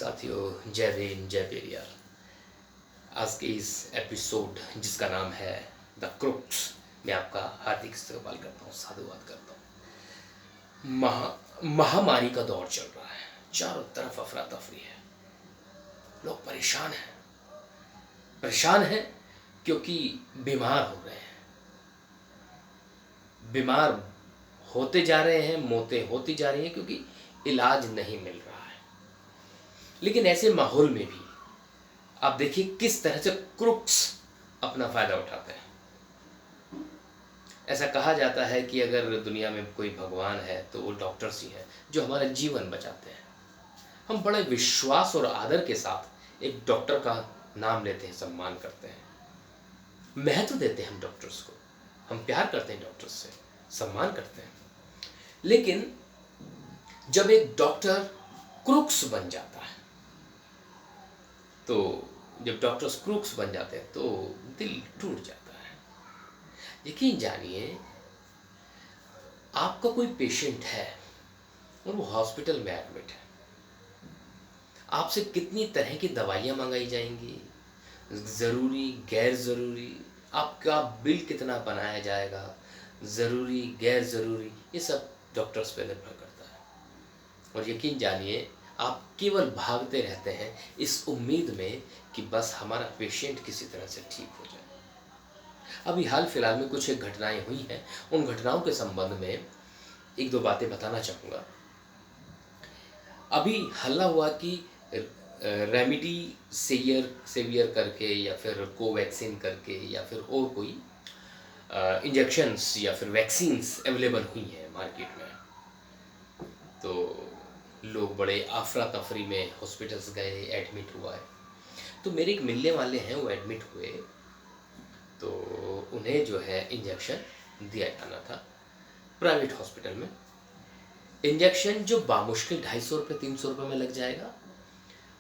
साथियों, जय भीम जय पेरियार। आज के इस एपिसोड जिसका नाम है द क्रुक्स में आपका हार्दिक इस्तेमाल करता हूँ, साधुवाद करता हूँ। महामारी का दौर चल रहा है, चारों तरफ अफरा तफरी है, लोग परेशान हैं क्योंकि बीमार हो रहे हैं, बीमार होते जा रहे हैं, मौतें होती जा रही हैं क्योंकि इलाज नहीं मिल रहा है। लेकिन ऐसे माहौल में भी आप देखिए किस तरह से क्रुक्स अपना फायदा उठाते हैं। ऐसा कहा जाता है कि अगर दुनिया में कोई भगवान है तो वो डॉक्टर्स ही हैं जो हमारा जीवन बचाते हैं। हम बड़े विश्वास और आदर के साथ एक डॉक्टर का नाम लेते हैं, सम्मान करते हैं, महत्व देते हैं हम डॉक्टर्स को, हम प्यार करते हैं डॉक्टर्स से, सम्मान करते हैं। लेकिन जब एक डॉक्टर क्रुक्स बन जाता है, तो जब डॉक्टर्स क्रूक्स बन जाते हैं तो दिल टूट जाता है। यकीन जानिए, आपका कोई पेशेंट है और वो हॉस्पिटल में एडमिट है, आपसे कितनी तरह की दवाइयाँ मंगाई जाएंगी, ज़रूरी गैर ज़रूरी, आपका बिल कितना बनाया जाएगा, ज़रूरी गैर ज़रूरी, ये सब डॉक्टर्स पे निर्भर करता है। और यकीन जानिए, आप केवल भागते रहते हैं इस उम्मीद में कि बस हमारा पेशेंट किसी तरह से ठीक हो जाए। अभी हाल फिलहाल में कुछ एक घटनाएं हुई हैं, उन घटनाओं के संबंध में एक दो बातें बताना चाहूँगा। अभी हल्ला हुआ कि रेमेडी सेवियर करके या फिर कोवैक्सीन करके या फिर और कोई इंजेक्शंस या फिर वैक्सीन्स अवेलेबल हुई हैं मार्केट में। तो लोग बड़े आफरा तफरी में हॉस्पिटल्स गए, एडमिट हुआ है। तो मेरे एक मिलने वाले हैं, वो एडमिट हुए, तो उन्हें जो है इंजेक्शन दिया जाना था प्राइवेट हॉस्पिटल में। इंजेक्शन जो बामुश्किल 250 रुपये 300 रुपये में लग जाएगा,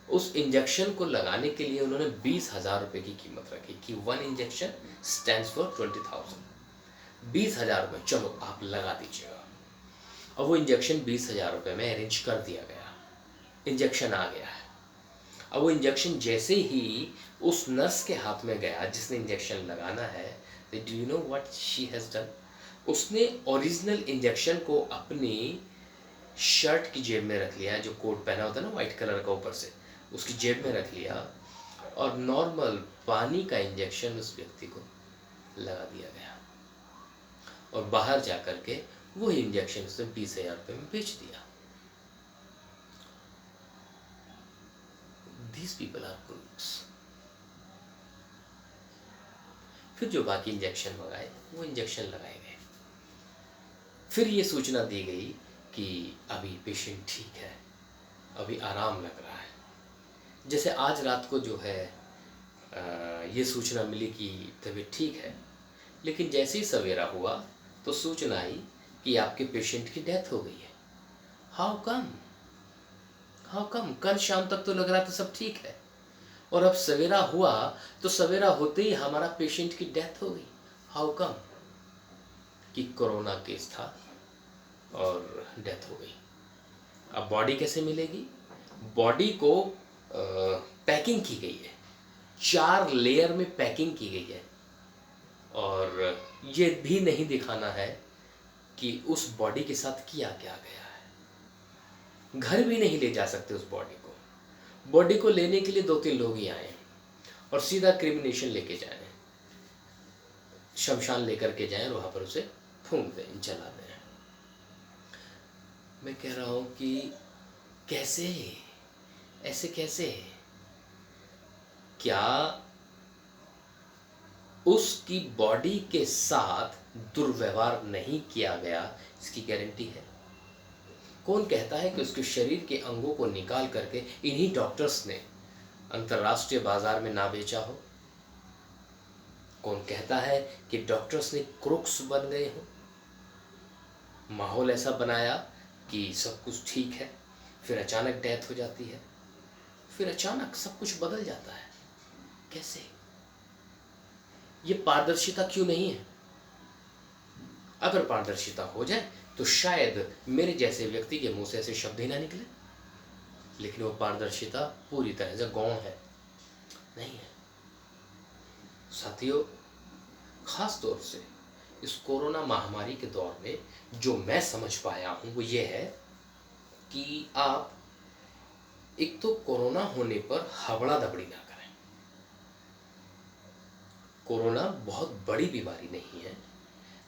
उस इंजेक्शन को लगाने के लिए उन्होंने 20,000 रुपये की कीमत रखी कि 1 इंजेक्शन स्टैंड्स फॉर 20,000। 20,000 रुपये, चलो आप लगा दीजिएगा। और वो इंजेक्शन 20,000 रुपये में अरेंज कर दिया गया, इंजेक्शन आ गया है। अब वो इंजेक्शन जैसे ही उस नर्स के हाथ में गया जिसने इंजेक्शन लगाना है, तो do you know what she has done? उसने ओरिजिनल इंजेक्शन को अपनी शर्ट की जेब में रख लिया, जो कोट पहना होता है ना वाइट कलर का, ऊपर से उसकी जेब में रख लिया, और नॉर्मल पानी का इंजेक्शन उस व्यक्ति को लगा दिया गया, और बाहर जा कर के वो इंजेक्शन उसने 20,000 रुपये में बेच दिया। These people are crooks। फिर जो बाकी इंजेक्शन मंगाए वो इंजेक्शन लगाए गए। फिर ये सूचना दी गई कि अभी पेशेंट ठीक है, अभी आराम लग रहा है। जैसे आज रात को जो है ये सूचना मिली कि तबीयत ठीक है, लेकिन जैसे ही सवेरा हुआ तो सूचना आई कि आपके पेशेंट की डेथ हो गई है। How come? कल शाम तक तो लग रहा था सब ठीक है, और अब सवेरा हुआ तो सवेरा होते ही हमारा पेशेंट की डेथ हो गई। How come? कि कोरोना केस था और डेथ हो गई। अब बॉडी कैसे मिलेगी? बॉडी को पैकिंग की गई है, 4 लेयर में पैकिंग की गई है, और ये भी नहीं दिखाना है कि उस बॉडी के साथ किया क्या गया है। घर भी नहीं ले जा सकते उस बॉडी को लेने के लिए 2-3 लोग ही आए और सीधा क्रिमिनेशन लेके जाए, शमशान लेकर के जाएं और वहाँ पर उसे फूंक दें, जला दें। मैं कह रहा हूँ कि कैसे, ऐसे कैसे? क्या उसकी बॉडी के साथ दुर्व्यवहार नहीं किया गया, इसकी गारंटी है? कौन कहता है कि उसके शरीर के अंगों को निकाल करके इन्हीं डॉक्टर्स ने अंतर्राष्ट्रीय बाजार में ना बेचा हो? कौन कहता है कि डॉक्टर्स ने क्रूक्स बन गए हो? माहौल ऐसा बनाया कि सब कुछ ठीक है, फिर अचानक डेथ हो जाती है, फिर अचानक सब कुछ बदल जाता है। कैसे? ये पारदर्शिता क्यों नहीं है? अगर पारदर्शिता हो जाए तो शायद मेरे जैसे व्यक्ति के मुंह से ऐसे शब्द ही ना निकले। लेकिन वो पारदर्शिता पूरी तरह से गौण है, नहीं है। साथियों, खास तौर से इस कोरोना महामारी के दौर में जो मैं समझ पाया हूँ वो ये है कि आप एक तो कोरोना होने पर हबड़ा दबड़ी ना करें। कोरोना बहुत बड़ी बीमारी नहीं है,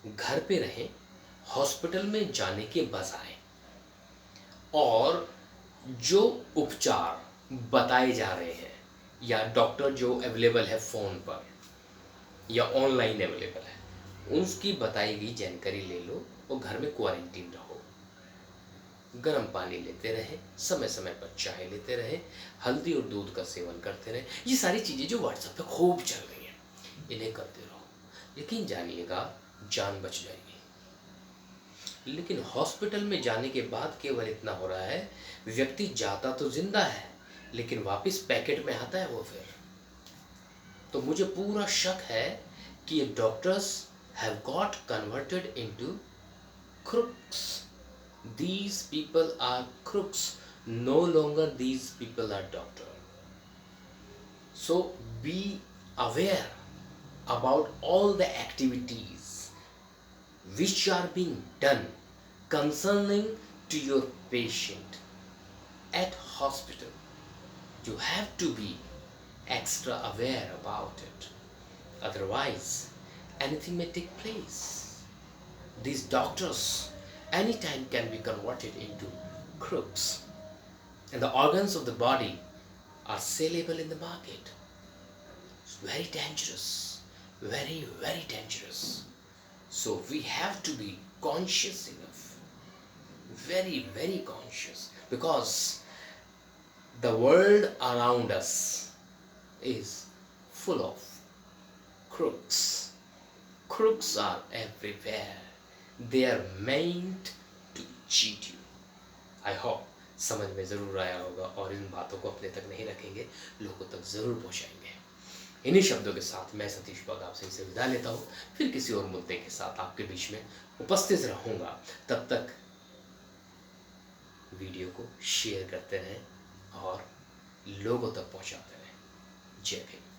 घर पे रहें, हॉस्पिटल में जाने के बजाय, और जो उपचार बताए जा रहे हैं या डॉक्टर जो अवेलेबल है फ़ोन पर या ऑनलाइन अवेलेबल है, उसकी बताई गई जानकारी ले लो और घर में क्वारंटीन रहो। गर्म पानी लेते रहें, समय समय पर चाय लेते रहें, हल्दी और दूध का सेवन करते रहें। ये सारी चीज़ें जो व्हाट्सएप पे खूब चल रही हैं, इन्हें करते रहो। यकीन जानिएगा, जान बच जाएगी। लेकिन हॉस्पिटल में जाने के बाद केवल इतना हो रहा है, व्यक्ति जाता तो जिंदा है लेकिन वापस पैकेट में आता है वो फिर। तो मुझे पूरा शक है कि ये doctors have got converted into crooks. These people are crooks. No longer these people are doctor. So be aware about all the activities which are being done concerning to your patient at hospital. You have to be extra aware about it. Otherwise, anything may take place. These doctors anytime can be converted into crooks, and the organs of the body are sellable in the market. It's very dangerous, very, very dangerous. So we have to be conscious enough, very, very conscious, because the world around us is full of crooks. Crooks are everywhere. They are meant to cheat you. I hope समझ में ज़रूर आया होगा और इन बातों को अपने तक नहीं रखेंगे, लोगों तक ज़रूर पहुँचाएंगे। इन्हीं शब्दों के साथ मैं सतीश बग आपसे इसे विदा लेता हूँ। फिर किसी और मुद्दे के साथ आपके बीच में उपस्थित रहूँगा। तब तक वीडियो को शेयर करते रहें और लोगों तक पहुँचाते रहें। जय हिंद।